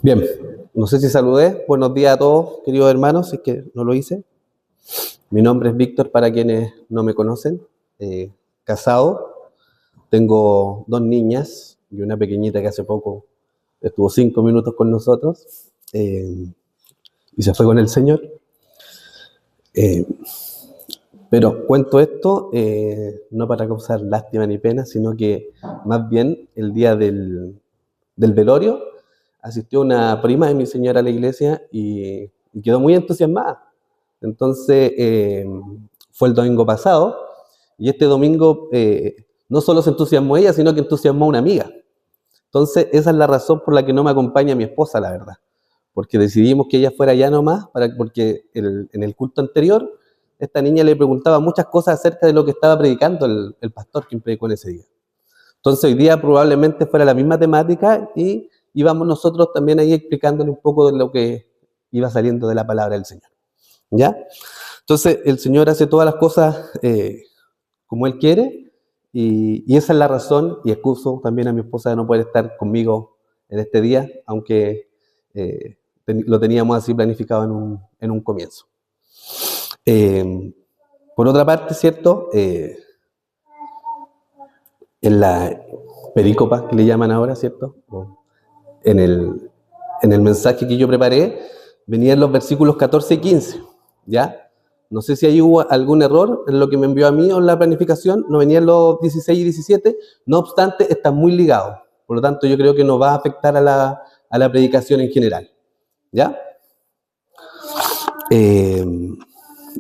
Bien, no sé si saludé. Buenos días a todos, queridos hermanos, si es que no lo hice. Mi nombre es Víctor, para quienes no me conocen. Casado, tengo 2 niñas y una pequeñita que hace poco estuvo 5 minutos con nosotros y se fue con el Señor. Pero cuento esto no para causar lástima ni pena, sino que más bien el día del velorio asistió una prima de mi señora a la iglesia y quedó muy entusiasmada. Entonces fue el domingo pasado y este domingo no solo se entusiasmó ella, sino que entusiasmó a una amiga. Entonces esa es la razón por la que no me acompaña mi esposa, la verdad, porque decidimos que ella fuera allá nomás, porque en el culto anterior esta niña le preguntaba muchas cosas acerca de lo que estaba predicando el pastor quien predicó en ese día. Entonces hoy día probablemente fuera la misma temática y íbamos nosotros también ahí explicándole un poco de lo que iba saliendo de la palabra del Señor. ¿Ya? Entonces el Señor hace todas las cosas como Él quiere y esa es la razón, y excuso también a mi esposa de no poder estar conmigo en este día, aunque lo teníamos así planificado en un comienzo. Por otra parte, ¿cierto? En la perícopa que le llaman ahora, ¿cierto? En el mensaje que yo preparé, venían los versículos 14 y 15, ¿ya? No sé si ahí hubo algún error en lo que me envió a mí o en la planificación, no venían los 16 y 17, no obstante, están muy ligados. Por lo tanto, yo creo que nos va a afectar a la predicación en general, ¿ya?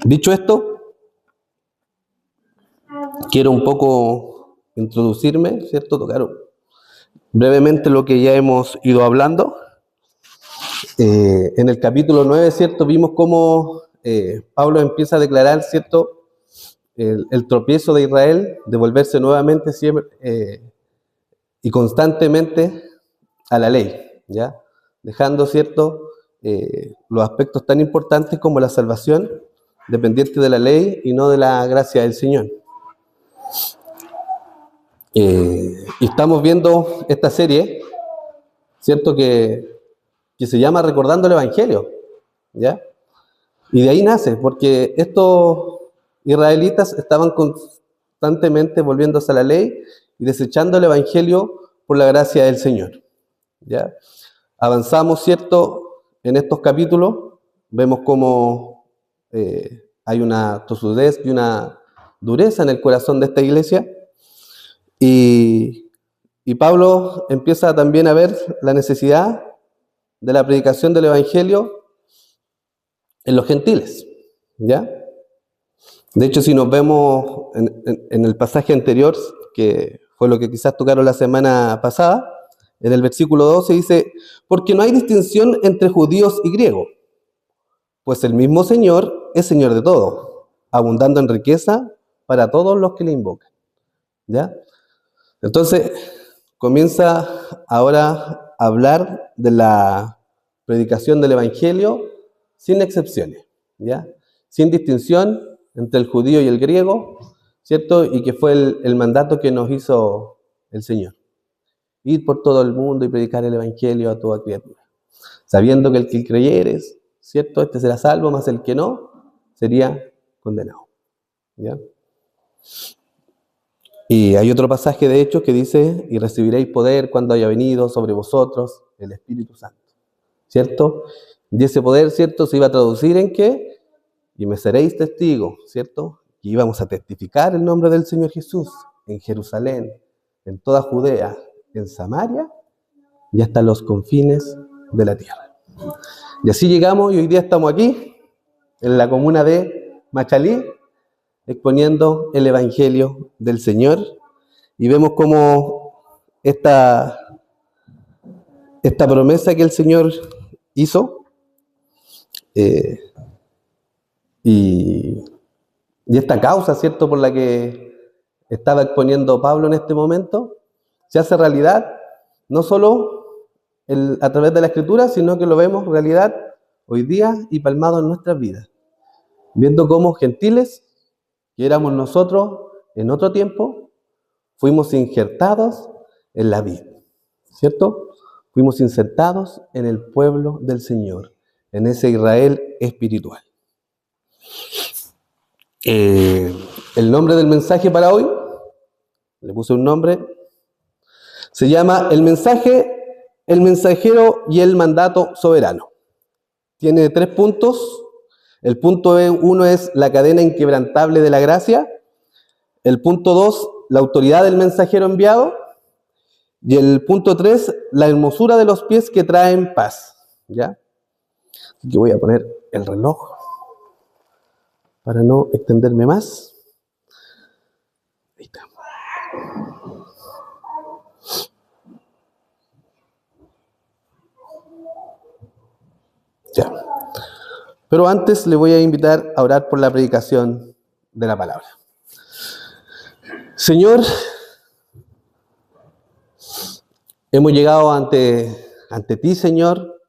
Dicho esto, quiero un poco introducirme, ¿cierto? Tocar brevemente lo que ya hemos ido hablando. En el capítulo 9, ¿cierto? Vimos cómo Pablo empieza a declarar, ¿cierto? El tropiezo de Israel, de volverse nuevamente siempre, y constantemente a la ley, ¿ya? Dejando, ¿cierto? Los aspectos tan importantes como la salvación dependiente de la ley y no de la gracia del Señor. Y estamos viendo esta serie, ¿cierto? Que se llama Recordando el Evangelio, ¿ya? Y de ahí nace, porque estos israelitas estaban constantemente volviéndose a la ley y desechando el Evangelio por la gracia del Señor, ¿ya? Avanzamos, ¿cierto? En estos capítulos vemos cómo hay una tosudez y una dureza en el corazón de esta iglesia, y Pablo empieza también a ver la necesidad de la predicación del Evangelio en los gentiles, ¿ya? De hecho, si nos vemos en el pasaje anterior, que fue lo que quizás tocaron la semana pasada, en el versículo 12 dice: porque no hay distinción entre judíos y griegos, pues el mismo Señor es Señor de todo, abundando en riqueza para todos los que le invocan, ¿ya? Entonces, comienza ahora a hablar de la predicación del Evangelio sin excepciones, ¿ya? Sin distinción entre el judío y el griego, ¿cierto? Y que fue el mandato que nos hizo el Señor: ir por todo el mundo y predicar el Evangelio a toda criatura, sabiendo que el que creyere, ¿cierto? Este será salvo, mas el que no sería condenado, ¿ya? Y hay otro pasaje de Hechos que dice: y recibiréis poder cuando haya venido sobre vosotros el Espíritu Santo, ¿cierto? Y ese poder, ¿cierto?, se iba a traducir en que: y me seréis testigos, ¿cierto? Y íbamos a testificar el nombre del Señor Jesús en Jerusalén, en toda Judea, en Samaria y hasta los confines de la tierra. Y así llegamos, y hoy día estamos aquí, en la comuna de Machalí, exponiendo el Evangelio del Señor, y vemos cómo esta promesa que el Señor hizo, y esta causa, ¿cierto?, por la que estaba exponiendo Pablo en este momento, se hace realidad no solo a través de la Escritura, sino que lo vemos realidad hoy día y palmado en nuestras vidas, viendo cómo gentiles, que éramos nosotros en otro tiempo, fuimos injertados en la vid, ¿cierto? Fuimos insertados en el pueblo del Señor, en ese Israel espiritual. El nombre del mensaje para hoy, le puse un nombre, se llama El mensaje, el mensajero y el mandato soberano. Tiene 3 puntos. El punto 1 es la cadena inquebrantable de la gracia. El punto 2, la autoridad del mensajero enviado. Y el punto 3, la hermosura de los pies que traen paz. ¿Ya? Yo voy a poner el reloj para no extenderme más. Ahí está. Ya. Pero antes le voy a invitar a orar por la predicación de la palabra. Señor, hemos llegado ante ti, Señor.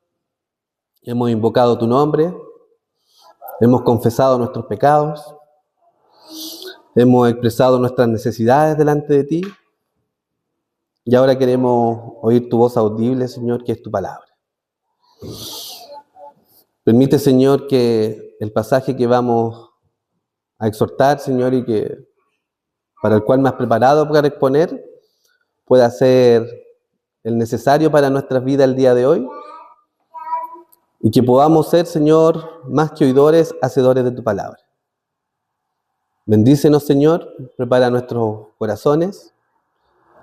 Hemos invocado tu nombre. Hemos confesado nuestros pecados. Hemos expresado nuestras necesidades delante de ti. Y ahora queremos oír tu voz audible, Señor, que es tu palabra. Permite, Señor, que el pasaje que vamos a exhortar, Señor, y que para el cual me has preparado para exponer, pueda ser el necesario para nuestras vidas el día de hoy. Y que podamos ser, Señor, más que oidores, hacedores de tu palabra. Bendícenos, Señor, prepara nuestros corazones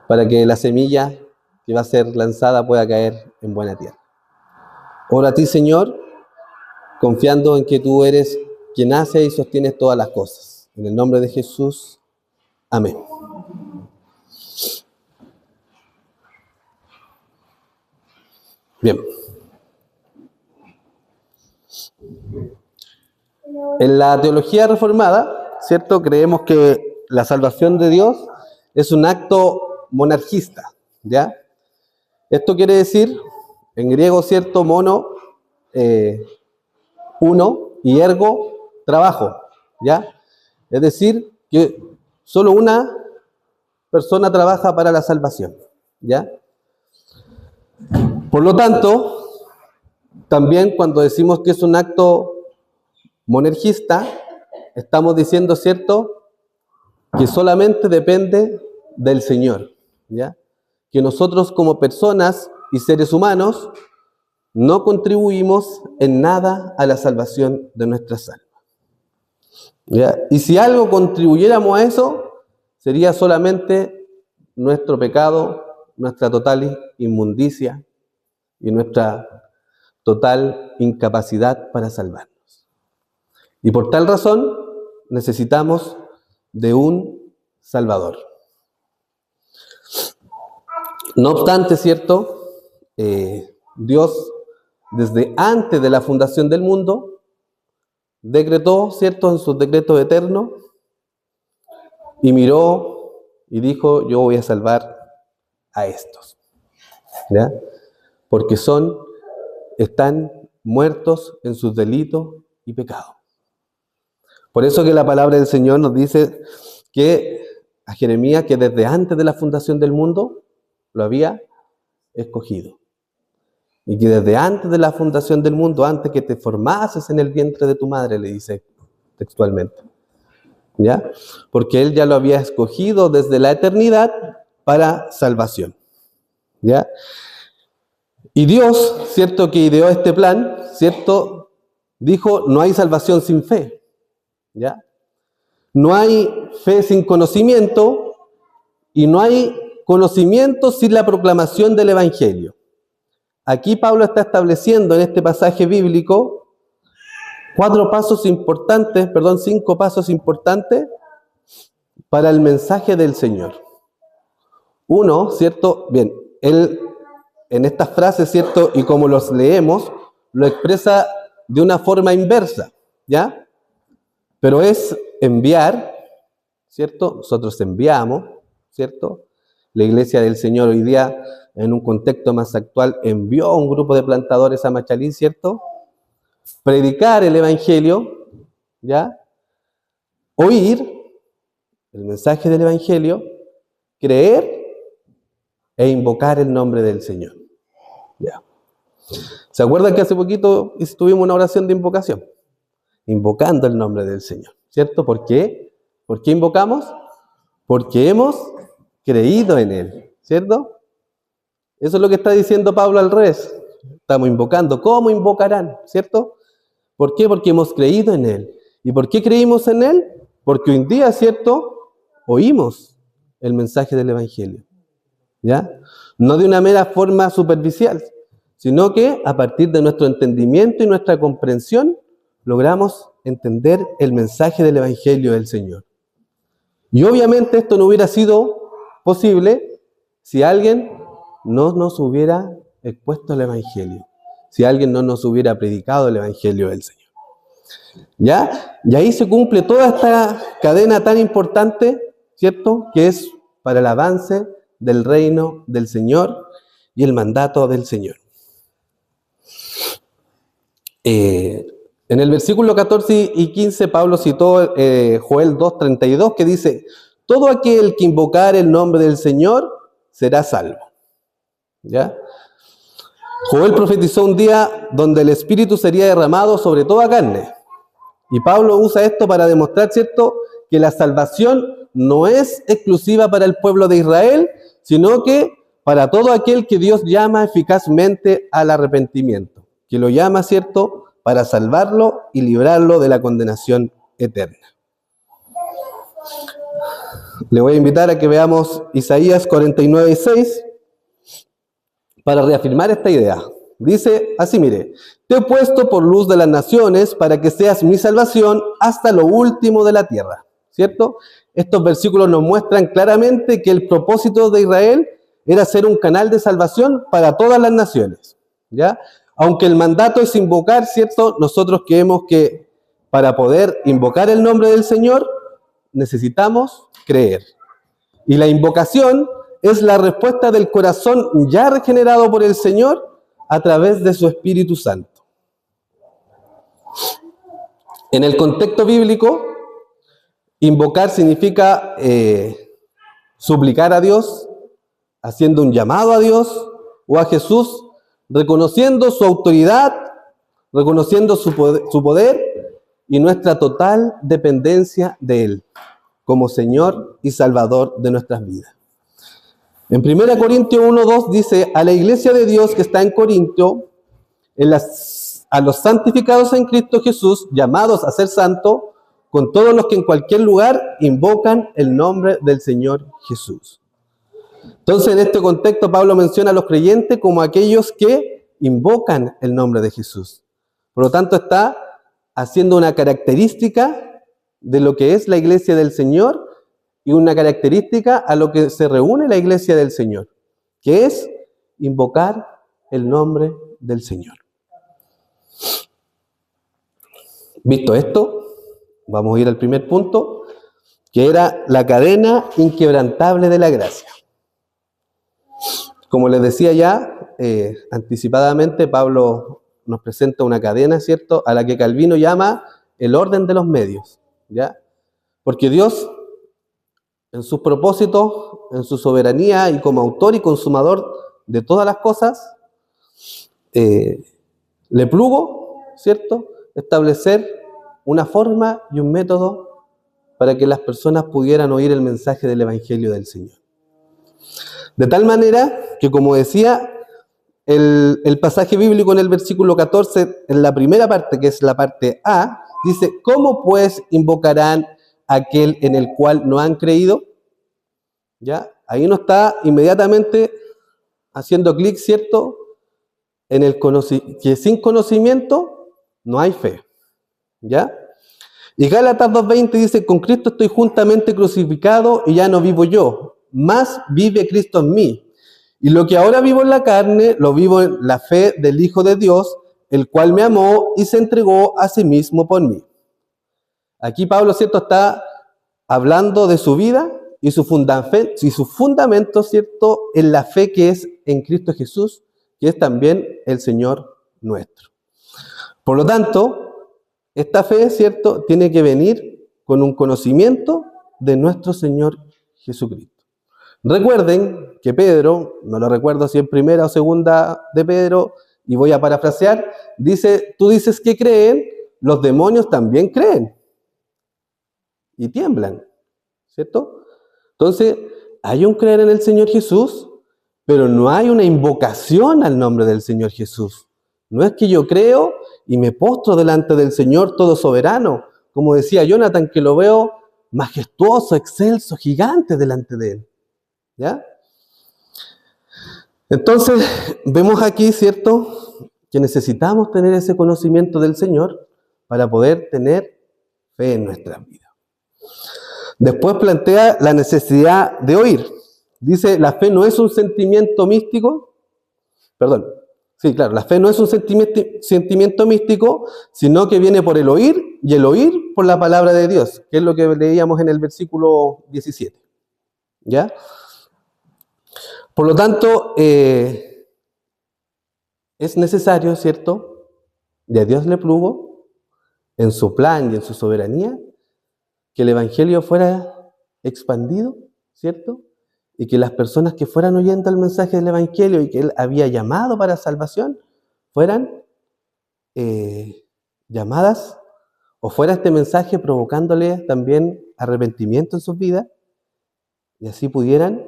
para que la semilla que va a ser lanzada pueda caer en buena tierra. Ora a ti, Señor, confiando en que tú eres quien hace y sostienes todas las cosas. En el nombre de Jesús, amén. Bien. En la teología reformada, ¿cierto? Creemos que la salvación de Dios es un acto monarquista, ¿ya? Esto quiere decir, en griego, ¿cierto? Mono, uno, y ergo, trabajo, ¿ya? Es decir, que solo una persona trabaja para la salvación, ¿ya? Por lo tanto, también cuando decimos que es un acto monarquista, estamos diciendo, ¿cierto?, que solamente depende del Señor, ¿ya? Que nosotros como personas y seres humanos no contribuimos en nada a la salvación de nuestras almas, ¿ya? Y si algo contribuyéramos a eso, sería solamente nuestro pecado, nuestra total inmundicia y nuestra total incapacidad para salvarnos. Y por tal razón necesitamos de un Salvador. No obstante, ¿cierto? Dios, desde antes de la fundación del mundo, decretó, ¿cierto?, en sus decretos eternos, y miró y dijo: yo voy a salvar a estos, ¿ya? Porque están muertos en sus delitos y pecados. Por eso que la palabra del Señor nos dice que a Jeremías, que desde antes de la fundación del mundo lo había escogido. Y que desde antes de la fundación del mundo, antes que te formases en el vientre de tu madre, le dice textualmente, ¿ya? Porque Él ya lo había escogido desde la eternidad para salvación, ¿ya? Y Dios, ¿cierto?, que ideó este plan, ¿cierto?, dijo: no hay salvación sin fe, ¿ya? No hay fe sin conocimiento, y no hay conocimiento sin la proclamación del Evangelio. Aquí Pablo está estableciendo en este pasaje bíblico 5 pasos importantes para el mensaje del Señor. Uno, ¿cierto? Bien, él en estas frases, ¿cierto?, y como los leemos, lo expresa de una forma inversa, ¿ya? Pero es enviar, ¿cierto? Nosotros enviamos, ¿cierto? La iglesia del Señor hoy día, en un contexto más actual, envió a un grupo de plantadores a Machalí, ¿cierto? Predicar el Evangelio, ¿ya? Oír el mensaje del Evangelio creer e invocar el nombre del Señor. ¿Ya? ¿Se acuerdan que hace poquito tuvimos una oración de invocación? Invocando el nombre del Señor, ¿cierto? ¿Por qué? ¿Por qué invocamos? Porque hemos creído en Él, ¿cierto? Eso es lo que está diciendo Pablo al revés. Estamos invocando. ¿Cómo invocarán? ¿Cierto? ¿Por qué? Porque hemos creído en Él. ¿Y por qué creímos en Él? Porque hoy en día, ¿cierto? Oímos el mensaje del Evangelio. ¿Ya? No de una mera forma superficial, sino que a partir de nuestro entendimiento y nuestra comprensión logramos entender el mensaje del Evangelio del Señor. Y obviamente esto no hubiera sido posible si alguien no nos hubiera expuesto el Evangelio, si alguien no nos hubiera predicado el Evangelio del Señor. ¿Ya? Y ahí se cumple toda esta cadena tan importante, ¿cierto? Que es para el avance del reino del Señor y el mandato del Señor. En el versículo 14 y 15, Pablo citó Joel 2:32, que dice: todo aquel que invocar el nombre del Señor será salvo. ¿Ya? Joel profetizó un día donde el Espíritu sería derramado sobre toda carne. Y Pablo usa esto para demostrar, ¿cierto?, que la salvación no es exclusiva para el pueblo de Israel, sino que para todo aquel que Dios llama eficazmente al arrepentimiento, que lo llama, ¿cierto?, para salvarlo y librarlo de la condenación eterna. Le voy a invitar a que veamos Isaías 49:6 para reafirmar esta idea. Dice así, mire: te he puesto por luz de las naciones para que seas mi salvación hasta lo último de la tierra. ¿Cierto? Estos versículos nos muestran claramente que el propósito de Israel era ser un canal de salvación para todas las naciones. ¿Ya? Aunque el mandato es invocar, ¿cierto? Nosotros creemos que para poder invocar el nombre del Señor necesitamos creer. Y la invocación es la respuesta del corazón ya regenerado por el Señor a través de su Espíritu Santo. En el contexto bíblico, invocar significa suplicar a Dios, haciendo un llamado a Dios o a Jesús, reconociendo su autoridad, reconociendo su poder y nuestra total dependencia de Él como Señor y Salvador de nuestras vidas. En 1 Corintios 1:2 dice: a la iglesia de Dios que está en Corintio, a los santificados en Cristo Jesús, llamados a ser santos, con todos los que en cualquier lugar invocan el nombre del Señor Jesús. Entonces, en este contexto, Pablo menciona a los creyentes como aquellos que invocan el nombre de Jesús. Por lo tanto, está haciendo una característica de lo que es la iglesia del Señor y una característica a lo que se reúne la iglesia del Señor, que es invocar el nombre del Señor. Visto esto, vamos a ir al primer punto, que era la cadena inquebrantable de la gracia. Como les decía ya, anticipadamente, Pablo nos presenta una cadena, ¿cierto?, a la que Calvino llama el orden de los medios, ¿ya? Porque Dios, en sus propósitos, en su soberanía y como autor y consumador de todas las cosas, le plugo, ¿cierto?, establecer una forma y un método para que las personas pudieran oír el mensaje del Evangelio del Señor. De tal manera que, como decía el pasaje bíblico en el versículo 14, en la primera parte, que es la parte A, dice: ¿cómo pues invocarán a aquel en el cual no han creído? ¿Ya? Ahí no está inmediatamente haciendo clic, ¿cierto?, en el que sin conocimiento no hay fe. ¿Ya? Y Gálatas 2:20 dice: con Cristo estoy juntamente crucificado y ya no vivo yo, mas vive Cristo en mí. Y lo que ahora vivo en la carne, lo vivo en la fe del Hijo de Dios, el cual me amó y se entregó a sí mismo por mí. Aquí Pablo, ¿cierto?, está hablando de su vida y su fundamento, ¿cierto?, en la fe que es en Cristo Jesús, que es también el Señor nuestro. Por lo tanto, esta fe, ¿cierto?, tiene que venir con un conocimiento de nuestro Señor Jesucristo. Recuerden que Pedro, no lo recuerdo si en primera o segunda de Pedro, y voy a parafrasear, dice, tú dices que creen, los demonios también creen y tiemblan, ¿cierto? Entonces, hay un creer en el Señor Jesús, pero no hay una invocación al nombre del Señor Jesús. No es que yo creo y me postro delante del Señor todo soberano, como decía Jonathan, que lo veo majestuoso, excelso, gigante delante de Él. ¿Ya? Entonces, vemos aquí, ¿cierto?, que necesitamos tener ese conocimiento del Señor para poder tener fe en nuestras vidas. Después plantea la necesidad de oír. Dice, la fe no es un sentimiento místico, la fe no es un sentimiento místico, sino que viene por el oír, y el oír por la palabra de Dios, que es lo que leíamos en el versículo 17. ¿Ya? Por lo tanto, es necesario, ¿cierto?, y a Dios le plugo, en su plan y en su soberanía, que el Evangelio fuera expandido, ¿cierto?, y que las personas que fueran oyendo el mensaje del Evangelio y que Él había llamado para salvación, fueran llamadas, o fuera este mensaje provocándole también arrepentimiento en sus vidas, y así pudieran,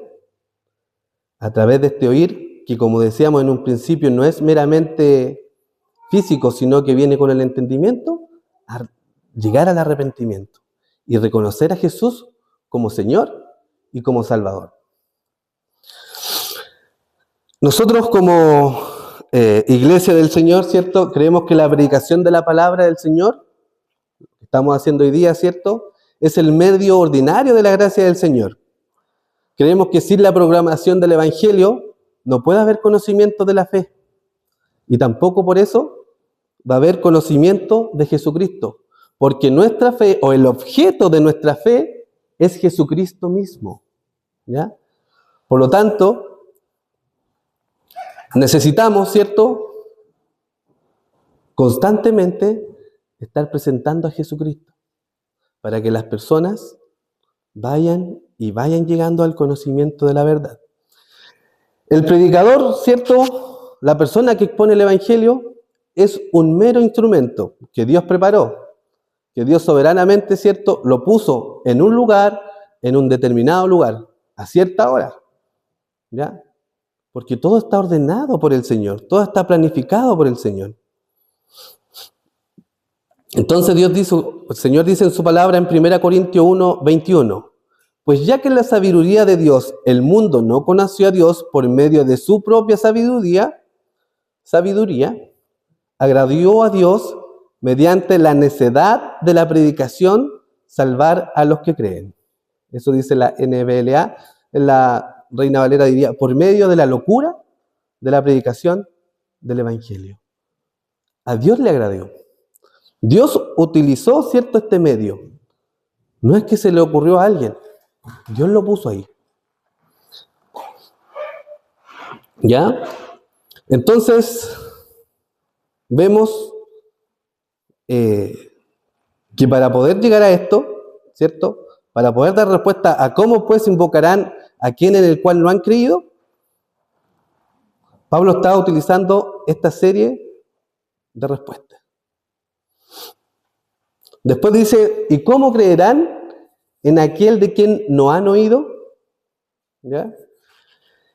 a través de este oír, que como decíamos en un principio, no es meramente físico, sino que viene con el entendimiento, a llegar al arrepentimiento y reconocer a Jesús como Señor y como Salvador. Nosotros como Iglesia del Señor, ¿cierto?, creemos que la predicación de la palabra del Señor, que estamos haciendo hoy día, ¿cierto?, es el medio ordinario de la gracia del Señor. Creemos que sin la proclamación del Evangelio no puede haber conocimiento de la fe. Y tampoco por eso va a haber conocimiento de Jesucristo. Porque nuestra fe, o el objeto de nuestra fe, es Jesucristo mismo. ¿Ya? Por lo tanto, necesitamos, ¿cierto?, constantemente estar presentando a Jesucristo para que las personas vayan llegando al conocimiento de la verdad. El predicador, ¿cierto?, la persona que expone el Evangelio, es un mero instrumento que Dios preparó, que Dios soberanamente, ¿cierto?, lo puso en un lugar, en un determinado lugar, a cierta hora. ¿Ya? Porque todo está ordenado por el Señor, todo está planificado por el Señor. Entonces el Señor dice en su palabra en 1 Corintios 1, 21, pues ya que en la sabiduría de Dios el mundo no conoció a Dios por medio de su propia sabiduría, agradó a Dios mediante la necedad de la predicación salvar a los que creen. Eso dice la NBLA, en la Reina Valera diría, por medio de la locura de la predicación del Evangelio. A Dios le agradó. Dios utilizó, ¿cierto?, este medio. No es que se le ocurrió a alguien. Dios lo puso ahí. ¿Ya? Entonces, vemos que para poder llegar a esto, ¿cierto?, para poder dar respuesta a cómo pues invocarán a quien en el cual no han creído, Pablo estaba utilizando esta serie de respuestas. Después dice, ¿y cómo creerán en aquel de quien no han oído? ¿Ya?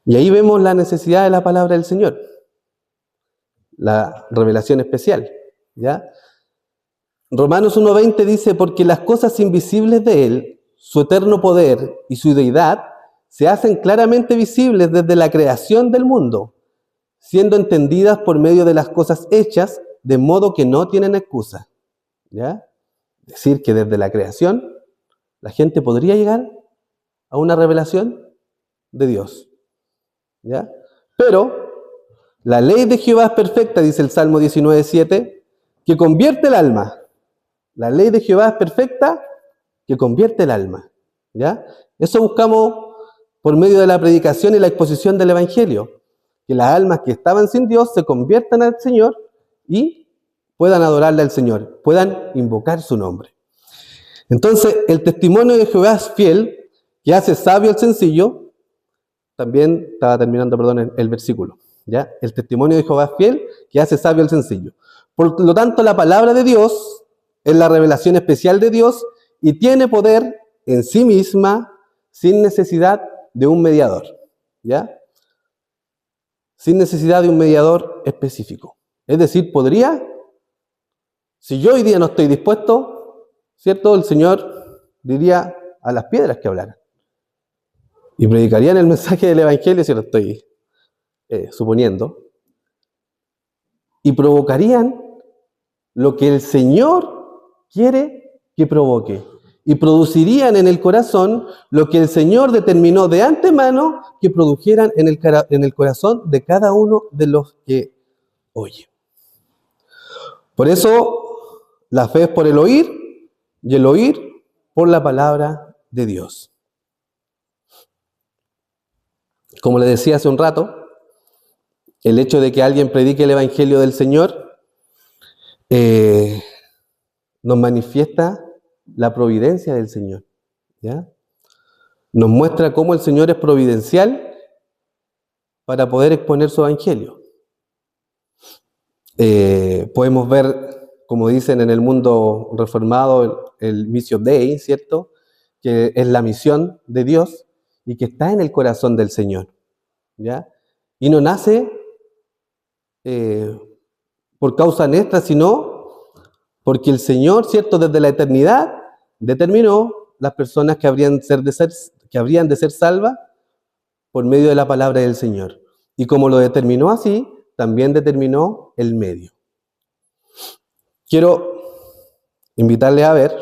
Y ahí vemos la necesidad de la palabra del Señor, la revelación especial. ¿Ya? Romanos 1:20 dice, porque las cosas invisibles de Él, su eterno poder y su deidad, se hacen claramente visibles desde la creación del mundo, siendo entendidas por medio de las cosas hechas, de modo que no tienen excusa. ¿Ya? Es decir, que desde la creación, la gente podría llegar a una revelación de Dios. ¿Ya? Pero la ley de Jehová es perfecta, dice el Salmo 19:7, que convierte el alma. La ley de Jehová es perfecta, que convierte el alma. ¿Ya? Eso buscamos por medio de la predicación y la exposición del Evangelio. Que las almas que estaban sin Dios se conviertan al Señor y puedan adorarle al Señor, puedan invocar su nombre. Entonces, el testimonio de Jehová es fiel, que hace sabio al sencillo, también estaba terminando, perdón, el versículo, ¿ya? El testimonio de Jehová es fiel, que hace sabio al sencillo. Por lo tanto, la palabra de Dios es la revelación especial de Dios y tiene poder en sí misma sin necesidad de un mediador, ¿ya? Sin necesidad de un mediador específico. Es decir, podría, si yo hoy día no estoy dispuesto, ¿cierto? El Señor diría a las piedras que hablaran. Y predicarían el mensaje del Evangelio, si lo estoy suponiendo, y provocarían lo que el Señor quiere que provoque. Y producirían en el corazón lo que el Señor determinó de antemano que produjeran en el corazón de cada uno de los que oyen. Por eso, la fe es por el oír y el oír por la palabra de Dios. Como le decía hace un rato, el hecho de que alguien predique el Evangelio del Señor nos manifiesta la providencia del Señor, ¿ya? Nos muestra cómo el Señor es providencial para poder exponer su Evangelio. Podemos ver, como dicen en el mundo reformado, el Missio Dei, ¿cierto? Que es la misión de Dios y que está en el corazón del Señor, ¿ya? Y no nace por causa nuestra, sino porque el Señor, ¿cierto? Desde la eternidad determinó las personas que habrían de ser salvas por medio de la palabra del Señor. Y como lo determinó así, también determinó el medio. Quiero invitarle a ver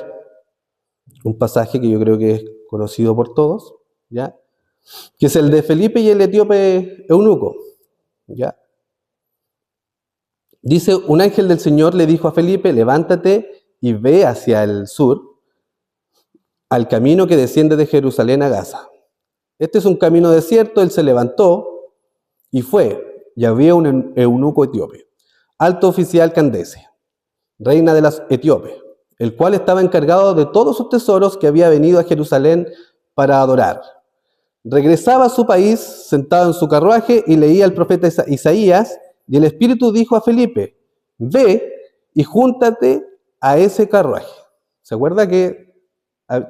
un pasaje que yo creo que es conocido por todos, ¿ya? Que es el de Felipe y el etíope eunuco, ¿ya? Dice, un ángel del Señor le dijo a Felipe, levántate y ve hacia el sur, al camino que desciende de Jerusalén a Gaza. Este es un camino desierto. Él se levantó y fue, y había un eunuco etíope, alto oficial Candace, reina de las etíopes, el cual estaba encargado de todos sus tesoros, que había venido a Jerusalén para adorar. Regresaba a su país sentado en su carruaje y leía el profeta Isaías, y el Espíritu dijo a Felipe, ve y júntate a ese carruaje. ¿Se acuerda que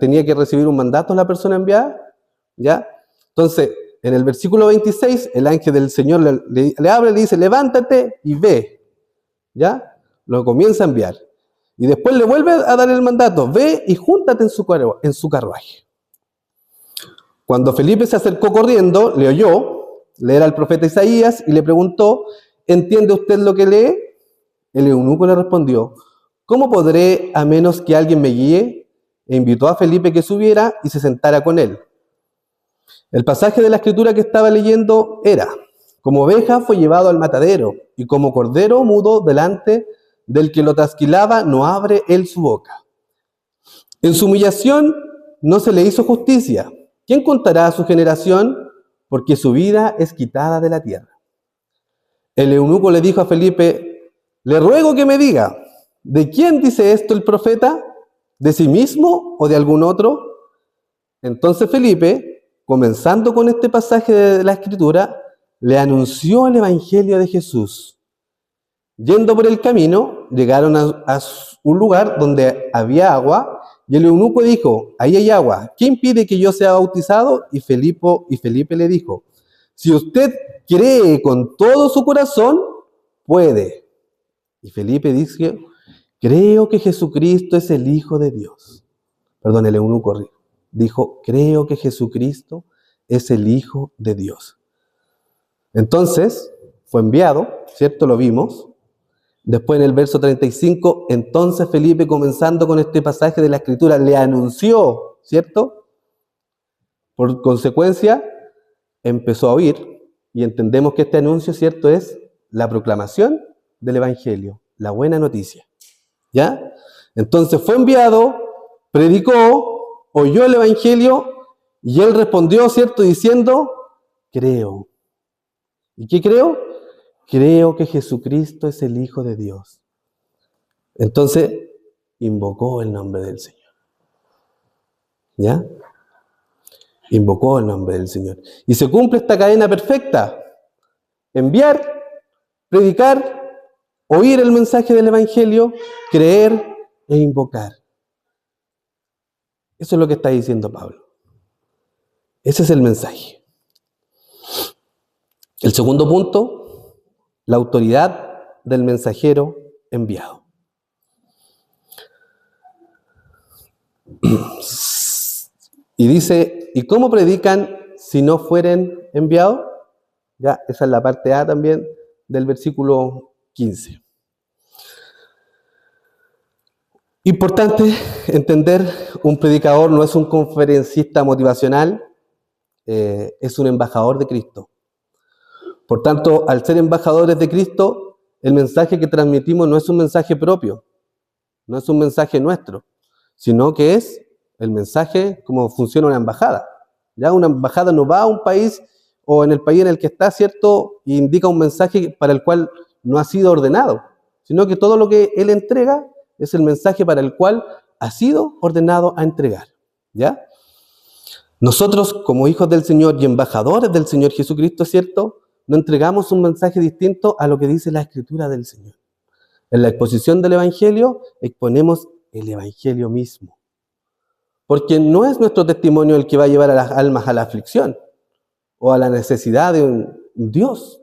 tenía que recibir un mandato la persona enviada? ¿Ya? Entonces, en el versículo 26, el ángel del Señor le habla y le dice, levántate y ve. ¿Ya? Lo comienza a enviar. Y después le vuelve a dar el mandato, ve y júntate en su carruaje. Cuando Felipe se acercó corriendo, le oyó leer al profeta Isaías y le preguntó, ¿entiende usted lo que lee? El eunuco le respondió, ¿cómo podré a menos que alguien me guíe? E invitó a Felipe que subiera y se sentara con él. El pasaje de la escritura que estaba leyendo era, como oveja fue llevado al matadero, y como cordero mudo delante del que lo trasquilaba, no abre él su boca. En su humillación no se le hizo justicia. ¿Quién contará a su generación? Porque su vida es quitada de la tierra. El eunuco le dijo a Felipe, le ruego que me diga, ¿de quién dice esto el profeta? ¿De sí mismo o de algún otro? Entonces Felipe, comenzando con este pasaje de la Escritura, le anunció el Evangelio de Jesús. Yendo por el camino, llegaron a un lugar donde había agua, y el eunuco dijo, ahí hay agua, ¿qué impide que yo sea bautizado? Y Felipe le dijo, si usted cree con todo su corazón, puede. Y Felipe dice, creo que Jesucristo es el Hijo de Dios. Perdón, el eunuco dijo, creo que Jesucristo es el Hijo de Dios. Entonces, fue enviado, ¿cierto? Lo vimos. Después en el verso 35, entonces Felipe, comenzando con este pasaje de la Escritura, le anunció, ¿cierto? Por consecuencia, empezó a oír, y entendemos que este anuncio, ¿cierto?, es la proclamación del Evangelio, la buena noticia, ¿ya? Entonces fue enviado, predicó, oyó el Evangelio, y él respondió, ¿cierto?, diciendo, creo. ¿Y qué creo? Creo que Jesucristo es el Hijo de Dios. Entonces, invocó el nombre del Señor, ¿ya? Invocó el nombre del Señor. Y se cumple esta cadena perfecta. Enviar, predicar, oír el mensaje del Evangelio, creer e invocar. Eso es lo que está diciendo Pablo. Ese es el mensaje. El segundo punto, la autoridad del mensajero enviado. Y dice, ¿y cómo predican si no fueren enviados? Ya, esa es la parte A también del versículo 15. Importante entender, un predicador no es un conferencista motivacional, es un embajador de Cristo. Por tanto, al ser embajadores de Cristo, el mensaje que transmitimos no es un mensaje propio, no es un mensaje nuestro, sino que es el mensaje como funciona una embajada. Ya una embajada no va a un país o en el país en el que está, ¿cierto? Y indica un mensaje para el cual no ha sido ordenado, sino que todo lo que él entrega es el mensaje para el cual ha sido ordenado a entregar. ¿Ya? Nosotros, como hijos del Señor y embajadores del Señor Jesucristo, ¿cierto? No entregamos un mensaje distinto a lo que dice la Escritura del Señor. En la exposición del Evangelio, exponemos el Evangelio mismo. Porque no es nuestro testimonio el que va a llevar a las almas a la aflicción o a la necesidad de un Dios,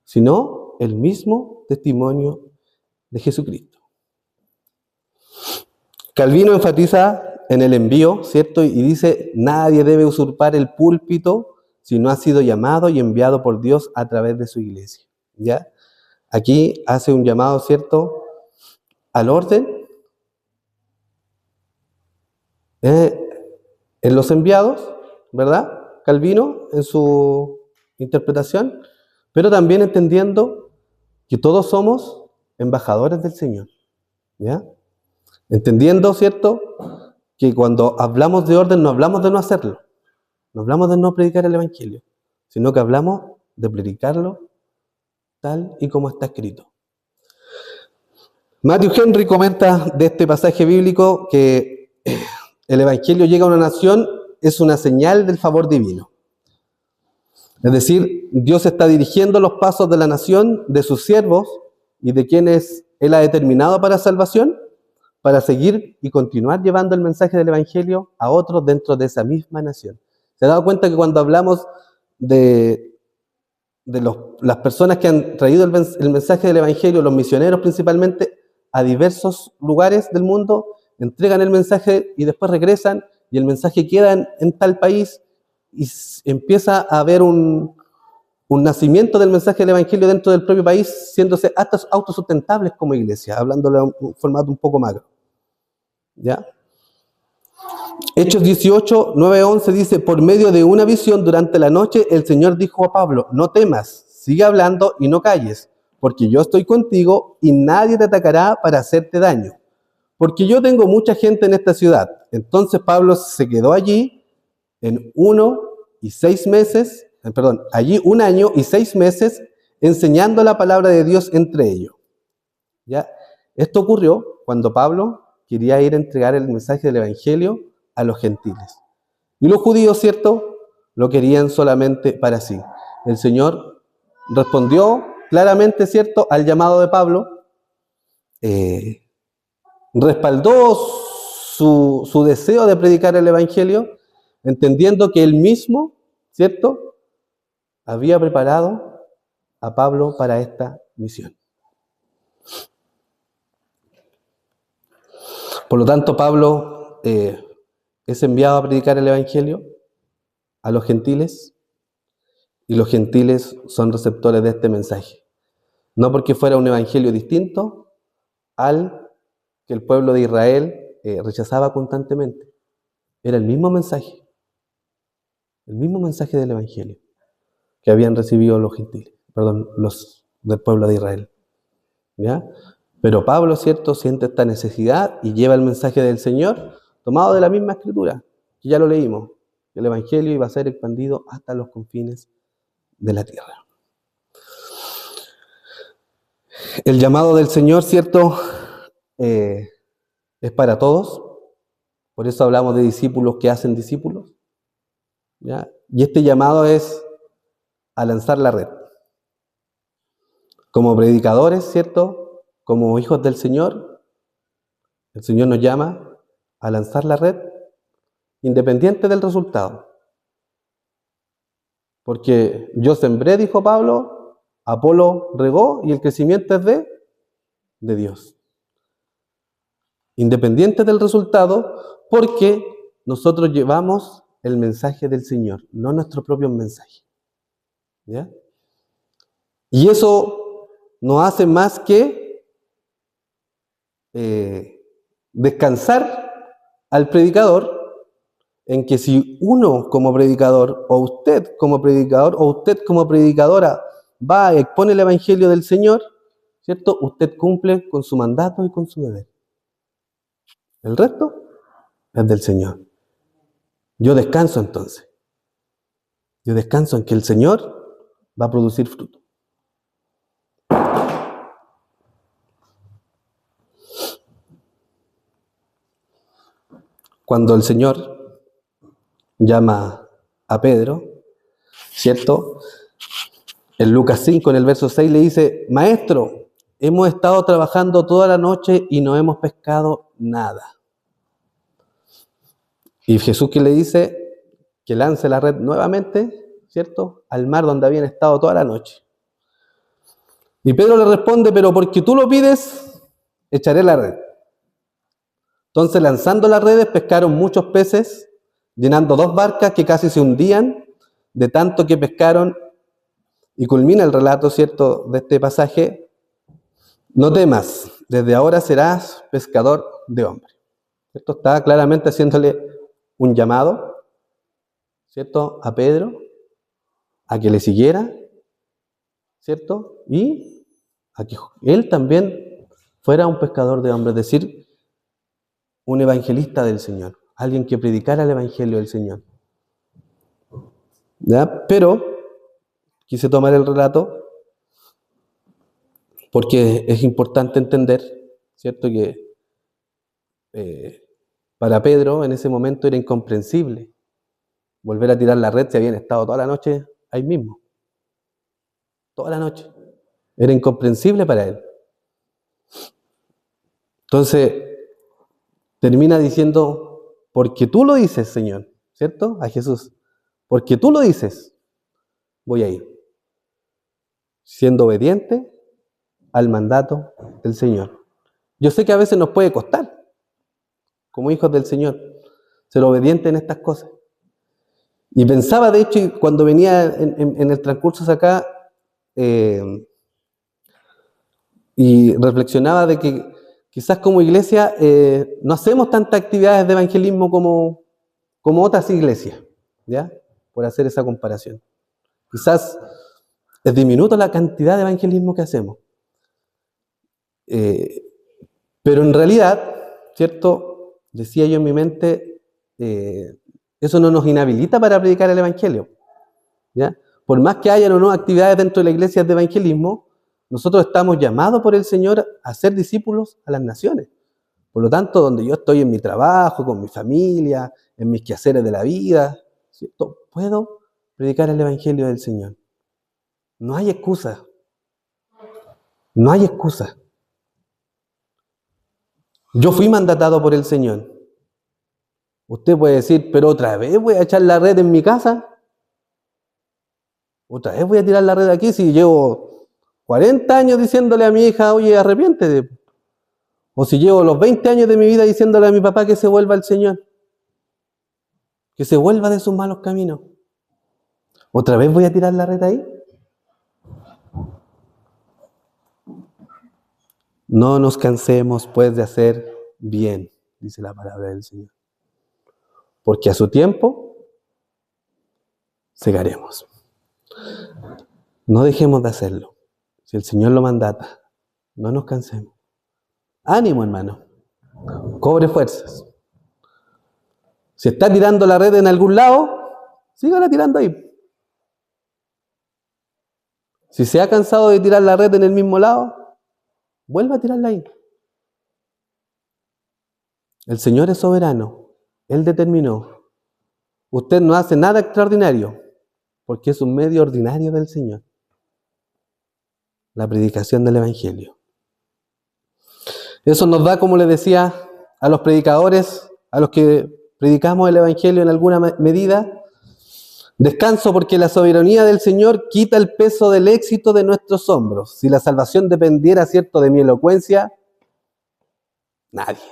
sino el mismo testimonio de Jesucristo. Calvino enfatiza en el envío, ¿cierto? Y dice, nadie debe usurpar el púlpito si no ha sido llamado y enviado por Dios a través de su iglesia. ¿Ya? Aquí hace un llamado, ¿cierto?, al orden en los enviados, ¿verdad? Calvino en su interpretación, pero también entendiendo que todos somos embajadores del Señor, ¿ya? Entendiendo, ¿cierto?, que cuando hablamos de orden no hablamos de no hacerlo, no hablamos de no predicar el Evangelio, sino que hablamos de predicarlo tal y como está escrito. Matthew Henry comenta de este pasaje bíblico que el Evangelio llega a una nación es una señal del favor divino. Es decir, Dios está dirigiendo los pasos de la nación, de sus siervos y de quienes Él ha determinado para salvación, para seguir y continuar llevando el mensaje del Evangelio a otros dentro de esa misma nación. ¿Se ha dado cuenta que cuando hablamos de las personas que han traído el mensaje del Evangelio, los misioneros principalmente, a diversos lugares del mundo, entregan el mensaje y después regresan y el mensaje queda en tal país y empieza a haber un nacimiento del mensaje del Evangelio dentro del propio país, siéndose hasta autosustentables como iglesia, hablándole a un formato un poco macro. ¿Ya? Hechos 18, 9, 11 dice, por medio de una visión durante la noche, el Señor dijo a Pablo, no temas, sigue hablando y no calles, porque yo estoy contigo y nadie te atacará para hacerte daño, porque yo tengo mucha gente en esta ciudad. Entonces Pablo se quedó allí allí 1 año y 6 meses, enseñando la palabra de Dios entre ellos. ¿Ya? Esto ocurrió cuando Pablo quería ir a entregar el mensaje del Evangelio a los gentiles. Y los judíos, ¿cierto?, lo querían solamente para sí. El Señor respondió claramente, ¿cierto?, al llamado de Pablo, respaldó su deseo de predicar el Evangelio, entendiendo que él mismo, ¿cierto?, había preparado a Pablo para esta misión. Por lo tanto, Pablo es enviado a predicar el Evangelio a los gentiles y los gentiles son receptores de este mensaje. No porque fuera un evangelio distinto al que el pueblo de Israel rechazaba constantemente. Era el mismo mensaje del Evangelio que habían recibido los gentiles, los del pueblo de Israel. ¿Ya? Pero Pablo, ¿cierto?, siente esta necesidad y lleva el mensaje del Señor tomado de la misma Escritura, que ya lo leímos. El Evangelio iba a ser expandido hasta los confines de la tierra. El llamado del Señor, ¿cierto?, es para todos. Por eso hablamos de discípulos que hacen discípulos. ¿ya? Y este llamado es a lanzar la red. Como predicadores, ¿cierto? Como hijos del Señor, el Señor nos llama a lanzar la red independiente del resultado. Porque yo sembré, dijo Pablo, Apolo regó y el crecimiento es de Dios. Independiente del resultado, porque nosotros llevamos el mensaje del Señor, no nuestro propio mensaje. ¿Ya? Y eso no hace más que descansar al predicador en que si uno como predicador, o usted como predicador, o usted como predicadora va y expone el Evangelio del Señor, ¿cierto? Usted cumple con su mandato y con su deber. El resto es del Señor. Yo descanso entonces. Yo descanso en que el Señor va a producir fruto. Cuando el Señor llama a Pedro, ¿cierto? En Lucas 5, en el verso 6, le dice: Maestro, hemos estado trabajando toda la noche y no hemos pescado nada. Y Jesús, que le dice que lance la red nuevamente, ¿cierto? Al mar donde habían estado toda la noche. Y Pedro le responde: pero porque tú lo pides, echaré la red. Entonces, lanzando las redes, pescaron muchos peces, llenando 2 barcas que casi se hundían de tanto que pescaron. Y culmina el relato, ¿cierto?, de este pasaje: no temas, desde ahora serás pescador de hombres. Esto está claramente haciéndole un llamado, ¿cierto?, a Pedro, a que le siguiera, ¿cierto?, y a que él también fuera un pescador de hombres, es decir, un evangelista del Señor, alguien que predicara el evangelio del Señor. ¿Ya? Pero quise tomar el relato porque es importante entender, ¿cierto?, que para Pedro en ese momento era incomprensible volver a tirar la red si habían estado toda la noche ahí mismo. Toda la noche. Era incomprensible para él. Entonces, termina diciendo: porque tú lo dices, Señor, ¿cierto? A Jesús. Porque tú lo dices, voy a ir. Siendo obediente al mandato del Señor. Yo sé que a veces nos puede costar, como hijos del Señor, ser obedientes en estas cosas. Y pensaba, de hecho, cuando venía en el transcurso acá, y reflexionaba de que quizás como iglesia no hacemos tantas actividades de evangelismo como otras iglesias, ¿ya? Por hacer esa comparación. Quizás es diminuta la cantidad de evangelismo que hacemos. Pero en realidad, ¿cierto? Decía yo en mi mente, eso no nos inhabilita para predicar el evangelio, ¿ya? Por más que hayan o no actividades dentro de la iglesia de evangelismo, nosotros estamos llamados por el Señor a ser discípulos a las naciones. Por lo tanto, donde yo estoy en mi trabajo, con mi familia, en mis quehaceres de la vida, ¿cierto?, puedo predicar el evangelio del Señor. No hay excusa. No hay excusa. Yo fui mandatado por el Señor. Usted puede decir: pero otra vez voy a echar la red en mi casa. Otra vez voy a tirar la red aquí si llevo 40 años diciéndole a mi hija: oye, arrepiéntete. O si llevo los 20 años de mi vida diciéndole a mi papá que se vuelva al Señor. Que se vuelva de sus malos caminos. ¿Otra vez voy a tirar la red ahí? No nos cansemos pues de hacer bien, dice la palabra del Señor. Porque a su tiempo segaremos. No dejemos de hacerlo. Si el Señor lo mandata, no nos cansemos. Ánimo, hermano. Cobre fuerzas. Si está tirando la red en algún lado, sígala tirando ahí. Si se ha cansado de tirar la red en el mismo lado, vuelva a tirarla ahí. El Señor es soberano. Él determinó usted no hace nada extraordinario, porque es un medio ordinario del Señor. La predicación del Evangelio. Eso nos da, como les decía, a los predicadores, a los que predicamos el Evangelio en alguna medida, descanso, porque la soberanía del Señor quita el peso del éxito de nuestros hombros. Si la salvación dependiera, ¿cierto?, de mi elocuencia, nadie.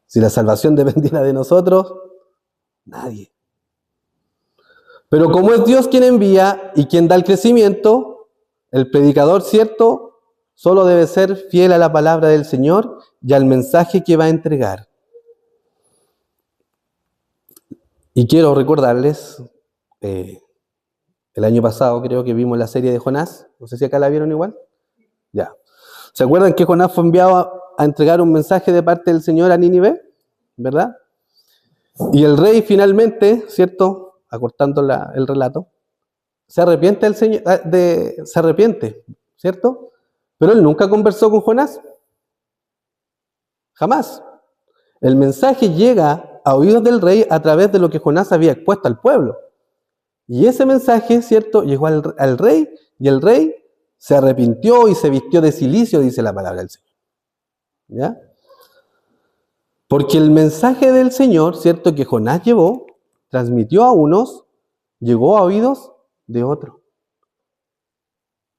Si la salvación dependiera de nosotros, nadie. Pero como es Dios quien envía y quien da el crecimiento, el predicador, ¿cierto?, solo debe ser fiel a la palabra del Señor y al mensaje que va a entregar. Y quiero recordarles, el año pasado creo que vimos la serie de Jonás, no sé si acá la vieron igual. Ya. ¿Se acuerdan que Jonás fue enviado a entregar un mensaje de parte del Señor a Nínive? ¿Verdad? Y el rey finalmente, ¿cierto?, acortando el relato, se arrepiente del Señor, se arrepiente, ¿cierto? Pero él nunca conversó con Jonás. Jamás. El mensaje llega a oídos del rey a través de lo que Jonás había expuesto al pueblo. Y ese mensaje, ¿cierto?, llegó al rey, y el rey se arrepintió y se vistió de cilicio, dice la palabra del Señor. ¿Ya? Porque el mensaje del Señor, ¿cierto?, que Jonás llevó, transmitió a unos, llegó a oídos de otros.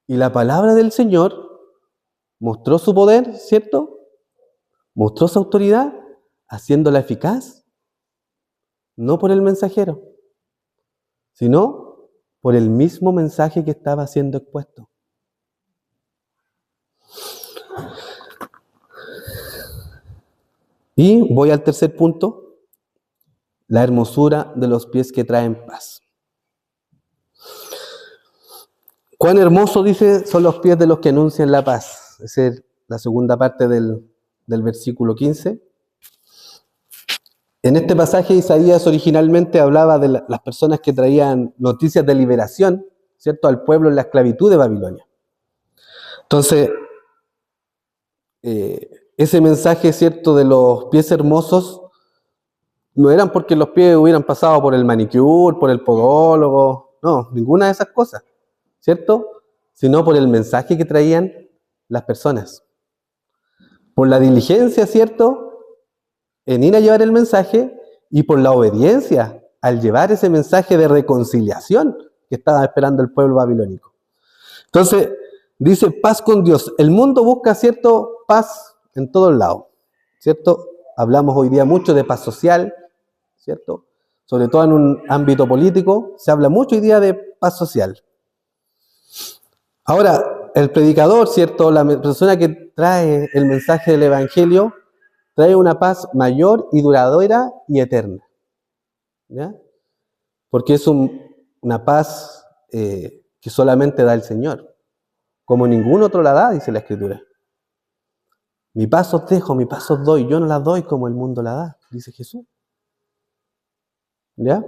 Y la palabra del Señor mostró su poder, ¿cierto? Mostró su autoridad, haciéndola eficaz, no por el mensajero, sino por el mismo mensaje que estaba siendo expuesto. Y voy al tercer punto, la hermosura de los pies que traen paz. Cuán hermoso, dice, son los pies de los que anuncian la paz. Esa es la segunda parte del versículo 15. En este pasaje Isaías originalmente hablaba de las personas que traían noticias de liberación, ¿cierto?, al pueblo en la esclavitud de Babilonia. Entonces, ese mensaje, ¿cierto?, de los pies hermosos, no eran porque los pies hubieran pasado por el manicure, por el podólogo, no, ninguna de esas cosas, ¿cierto?, sino por el mensaje que traían las personas. Por la diligencia, ¿cierto?, en ir a llevar el mensaje, y por la obediencia al llevar ese mensaje de reconciliación que estaba esperando el pueblo babilónico. Entonces, dice paz con Dios. El mundo busca, ¿cierto?, paz en todos lados, ¿cierto? Hablamos hoy día mucho de paz social, ¿cierto? Sobre todo en un ámbito político, se habla mucho hoy día de paz social. Ahora, el predicador, ¿cierto?, la persona que trae el mensaje del Evangelio, trae una paz mayor y duradera y eterna. ¿Ya? Porque es una paz que solamente da el Señor, como ningún otro la da, dice la Escritura. Mi paz os dejo, mi paz os doy, yo no la doy como el mundo la da, dice Jesús. ¿Ya?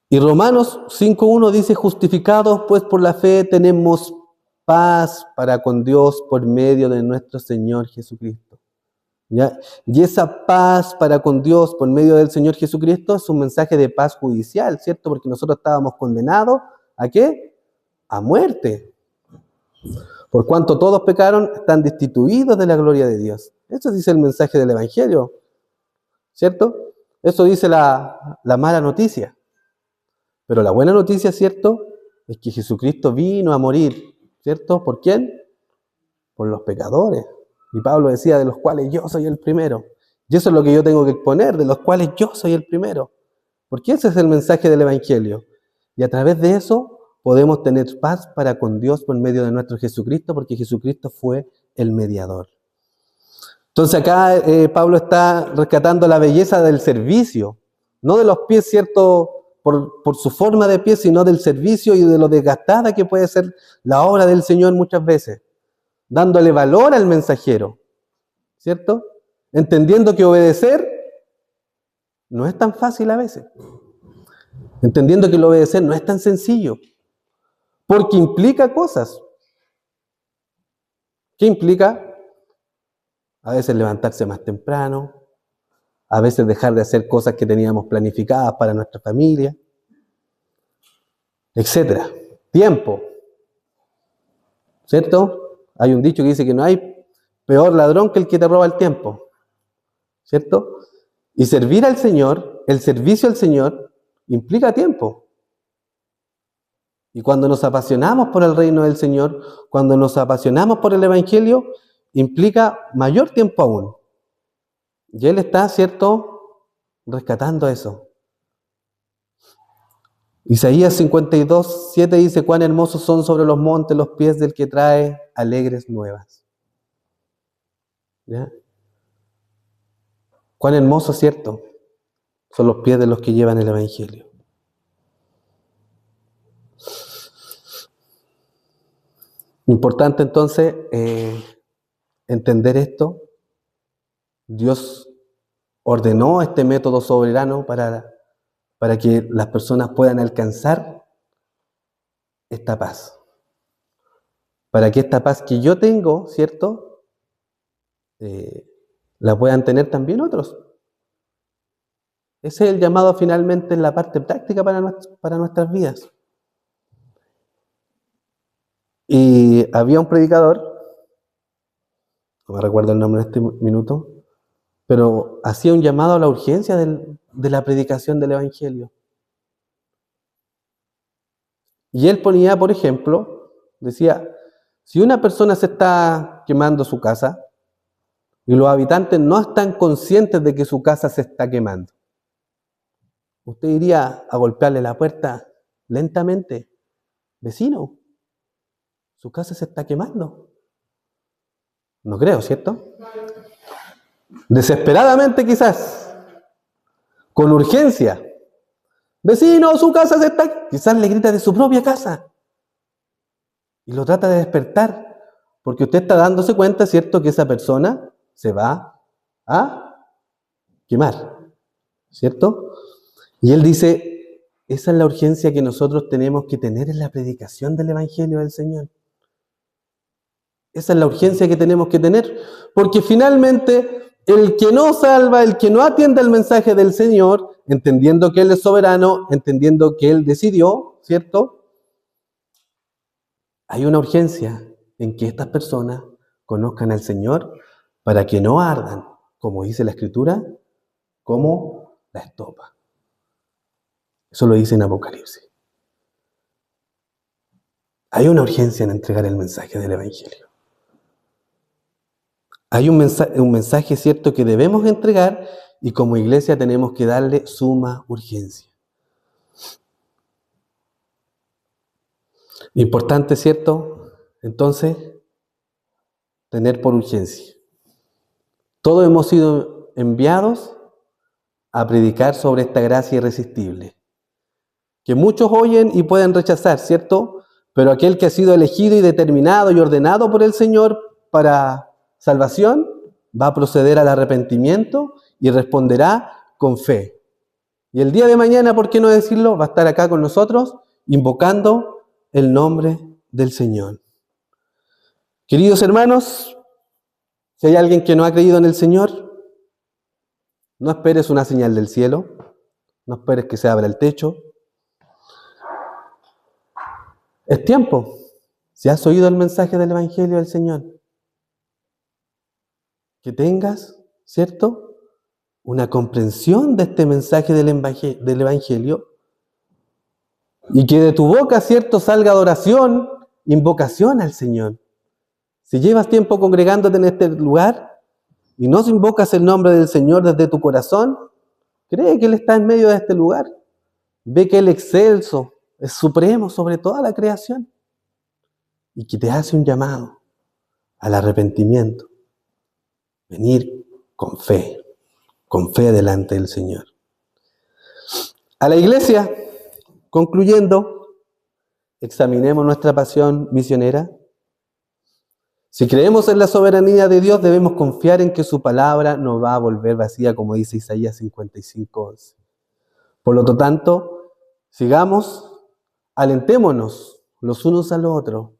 Y Romanos 5:1 dice, justificados pues por la fe tenemos paz para con Dios por medio de nuestro Señor Jesucristo. ¿Ya? Y esa paz para con Dios por medio del Señor Jesucristo es un mensaje de paz judicial, ¿cierto? Porque nosotros estábamos condenados, ¿a qué? A muerte. Por cuanto todos pecaron, están destituidos de la gloria de Dios. Eso dice el mensaje del Evangelio, ¿cierto? Eso dice la mala noticia. Pero la buena noticia, ¿cierto?, es que Jesucristo vino a morir, ¿cierto? ¿Por quién? Por los pecadores. Y Pablo decía, de los cuales yo soy el primero. Y eso es lo que yo tengo que exponer, de los cuales yo soy el primero. Porque ese es el mensaje del Evangelio. Y a través de eso podemos tener paz para con Dios por medio de nuestro Jesucristo, porque Jesucristo fue el mediador. Entonces acá Pablo está rescatando la belleza del servicio, no de los pies, ¿cierto?, por su forma de pie, sino del servicio y de lo desgastada que puede ser la obra del Señor muchas veces, dándole valor al mensajero, ¿cierto? Entendiendo que obedecer no es tan fácil a veces. Entendiendo que el obedecer no es tan sencillo, porque implica cosas. ¿Qué implica? A veces levantarse más temprano, a veces dejar de hacer cosas que teníamos planificadas para nuestra familia, etcétera. Tiempo, ¿cierto? Hay un dicho que dice que no hay peor ladrón que el que te roba el tiempo, ¿cierto? Y servir al Señor, el servicio al Señor, implica tiempo. Y cuando nos apasionamos por el reino del Señor, cuando nos apasionamos por el Evangelio, implica mayor tiempo aún. Y Él está, ¿cierto?, rescatando eso. Isaías 52:7 dice: cuán hermosos son sobre los montes los pies del que trae alegres nuevas. ¿Ya? Cuán hermosos, ¿cierto?, son los pies de los que llevan el Evangelio. Importante entonces entender esto. Dios ordenó este método soberano para que las personas puedan alcanzar esta paz. Para que esta paz que yo tengo, ¿cierto?, la puedan tener también otros. Ese es el llamado finalmente en la parte práctica para nuestras vidas. Y había un predicador, no me recuerdo el nombre en este minuto, pero hacía un llamado a la urgencia de la predicación del Evangelio. Y él ponía, por ejemplo, decía, si una persona se está quemando su casa y los habitantes no están conscientes de que su casa se está quemando, ¿usted iría a golpearle la puerta lentamente? Vecino, su casa se está quemando. No creo, ¿cierto? Desesperadamente quizás, con urgencia. Vecino, su casa se está... Quizás le grita de su propia casa y lo trata de despertar, porque usted está dándose cuenta, ¿cierto?, que esa persona se va a quemar, ¿cierto? Y él dice, esa es la urgencia que nosotros tenemos que tener en la predicación del Evangelio del Señor. Esa es la urgencia que tenemos que tener, porque finalmente el que no salva, el que no atiende el mensaje del Señor, entendiendo que Él es soberano, entendiendo que Él decidió, ¿cierto?, hay una urgencia en que estas personas conozcan al Señor para que no ardan, como dice la Escritura, como la estopa. Eso lo dice en Apocalipsis. Hay una urgencia en entregar el mensaje del Evangelio. Hay un mensaje cierto que debemos entregar y como iglesia tenemos que darle suma urgencia. Importante, ¿cierto? Entonces, tener por urgencia. Todos hemos sido enviados a predicar sobre esta gracia irresistible, que muchos oyen y pueden rechazar, ¿cierto? Pero aquel que ha sido elegido y determinado y ordenado por el Señor para salvación, va a proceder al arrepentimiento y responderá con fe. Y el día de mañana, ¿por qué no decirlo?, va a estar acá con nosotros invocando el nombre del Señor. Queridos hermanos, si hay alguien que no ha creído en el Señor, no esperes una señal del cielo, no esperes que se abra el techo. Es tiempo. Si has oído el mensaje del Evangelio del Señor, que tengas, ¿cierto?, una comprensión de este mensaje del Evangelio y que de tu boca, ¿cierto?, salga adoración, invocación al Señor. Si llevas tiempo congregándote en este lugar y no invocas el nombre del Señor desde tu corazón, cree que Él está en medio de este lugar. Ve que Él es excelso, es supremo sobre toda la creación y que te hace un llamado al arrepentimiento. Venir con fe delante del Señor. A la iglesia, concluyendo, examinemos nuestra pasión misionera. Si creemos en la soberanía de Dios, debemos confiar en que su palabra no va a volver vacía, como dice Isaías 55:11. Por lo tanto, sigamos, alentémonos los unos a los otros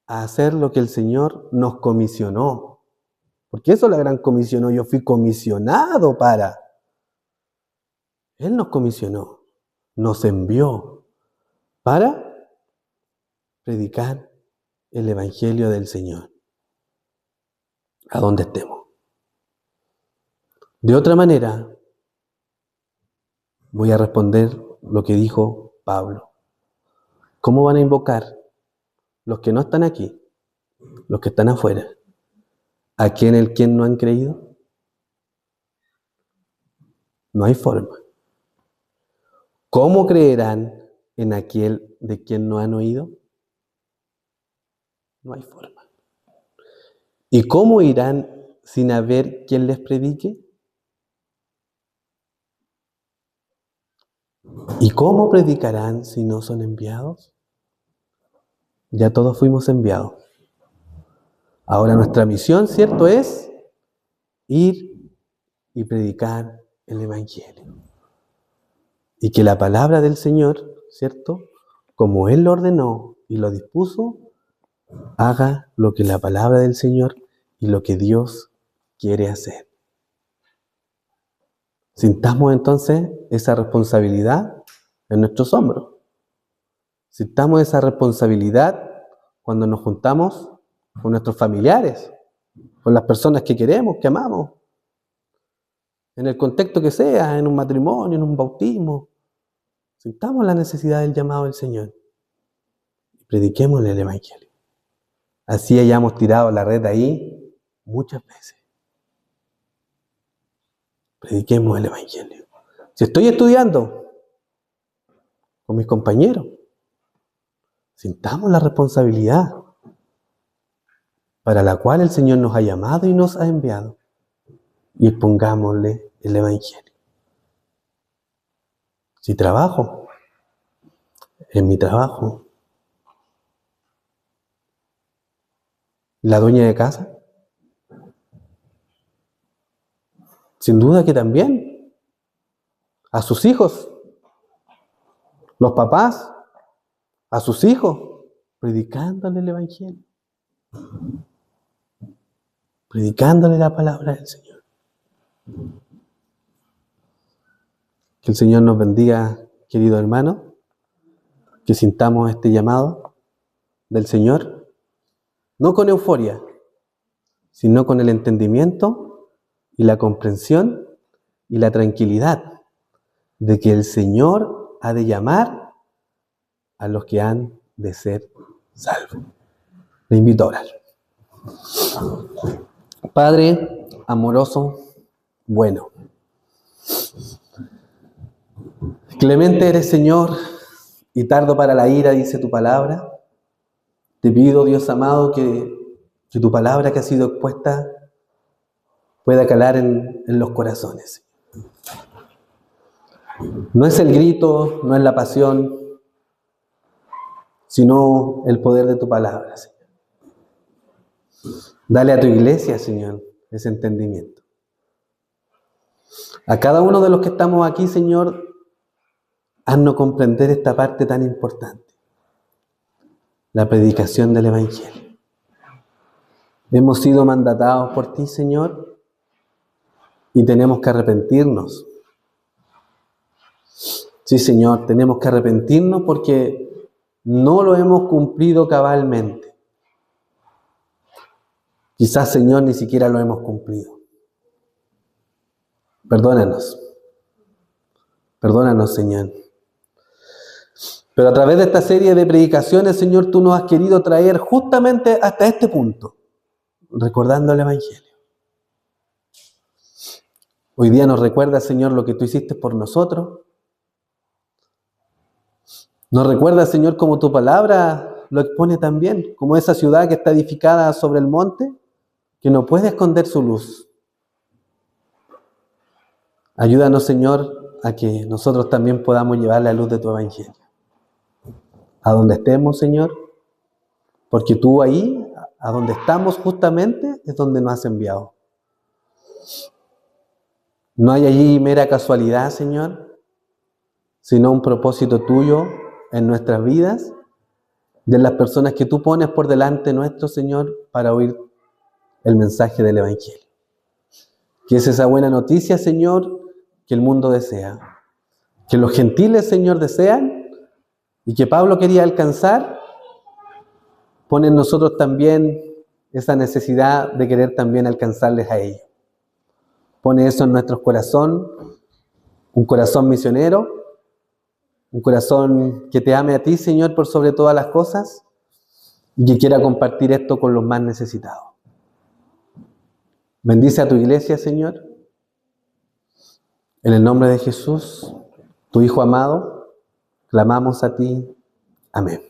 a hacer lo que el Señor nos comisionó Porque eso la gran comisión, yo fui comisionado para. Él nos comisionó, nos envió para predicar el Evangelio del Señor, a donde estemos. De otra manera, voy a responder lo que dijo Pablo. ¿Cómo van a invocar los que no están aquí, los que están afuera, a quien no han creído? No hay forma. ¿Cómo creerán en aquel de quien no han oído? No hay forma. ¿Y cómo irán sin haber quien les predique? ¿Y cómo predicarán si no son enviados? Ya todos fuimos enviados. Ahora nuestra misión, ¿cierto?, es ir y predicar el Evangelio. Y que la palabra del Señor, ¿cierto?, como Él lo ordenó y lo dispuso, haga lo que la palabra del Señor y lo que Dios quiere hacer. Sintamos entonces esa responsabilidad en nuestros hombros. Sintamos esa responsabilidad cuando nos juntamos con nuestros familiares, con las personas que queremos, que amamos, en el contexto que sea, en un matrimonio, en un bautismo. Sintamos la necesidad del llamado del Señor y prediquémosle el Evangelio. Así hayamos tirado la red ahí muchas veces. Prediquemos el Evangelio. Si estoy estudiando con mis compañeros, sintamos la responsabilidad para la cual el Señor nos ha llamado y nos ha enviado, y expongámosle el Evangelio. Si trabajo, en mi trabajo, la dueña de casa, sin duda que también, a sus hijos, los papás, a sus hijos, predicándole el Evangelio, predicándole la palabra del Señor. Que el Señor nos bendiga, querido hermano, que sintamos este llamado del Señor, no con euforia, sino con el entendimiento y la comprensión y la tranquilidad de que el Señor ha de llamar a los que han de ser salvos. Le invito a orar. Padre amoroso, bueno, clemente eres, Señor, y tardo para la ira, dice tu palabra. Te pido, Dios amado, que tu palabra que ha sido expuesta pueda calar en los corazones. No es el grito, no es la pasión, sino el poder de tu palabra, Señor. Dale a tu iglesia, Señor, ese entendimiento. A cada uno de los que estamos aquí, Señor, haznos comprender esta parte tan importante, la predicación del Evangelio. Hemos sido mandatados por ti, Señor, y tenemos que arrepentirnos. Sí, Señor, tenemos que arrepentirnos porque no lo hemos cumplido cabalmente. Quizás, Señor, ni siquiera lo hemos cumplido. Perdónanos. Perdónanos, Señor. Pero a través de esta serie de predicaciones, Señor, tú nos has querido traer justamente hasta este punto, recordando el Evangelio. Hoy día nos recuerda, Señor, lo que tú hiciste por nosotros. Nos recuerda, Señor, como tu palabra lo expone también, como esa ciudad que está edificada sobre el monte, que no puede esconder su luz. Ayúdanos, Señor, a que nosotros también podamos llevar la luz de tu Evangelio a donde estemos, Señor, porque tú ahí, a donde estamos justamente, es donde nos has enviado. No hay allí mera casualidad, Señor, sino un propósito tuyo en nuestras vidas, de las personas que tú pones por delante nuestro, Señor, para oír el mensaje del Evangelio. Que es esa buena noticia, Señor, que el mundo desea. Que los gentiles, Señor, desean y que Pablo quería alcanzar, pone en nosotros también esa necesidad de querer también alcanzarles a ellos. Pone eso en nuestro corazón, un corazón misionero, un corazón que te ame a ti, Señor, por sobre todas las cosas y que quiera compartir esto con los más necesitados. Bendice a tu iglesia, Señor. En el nombre de Jesús, tu Hijo amado, clamamos a ti. Amén.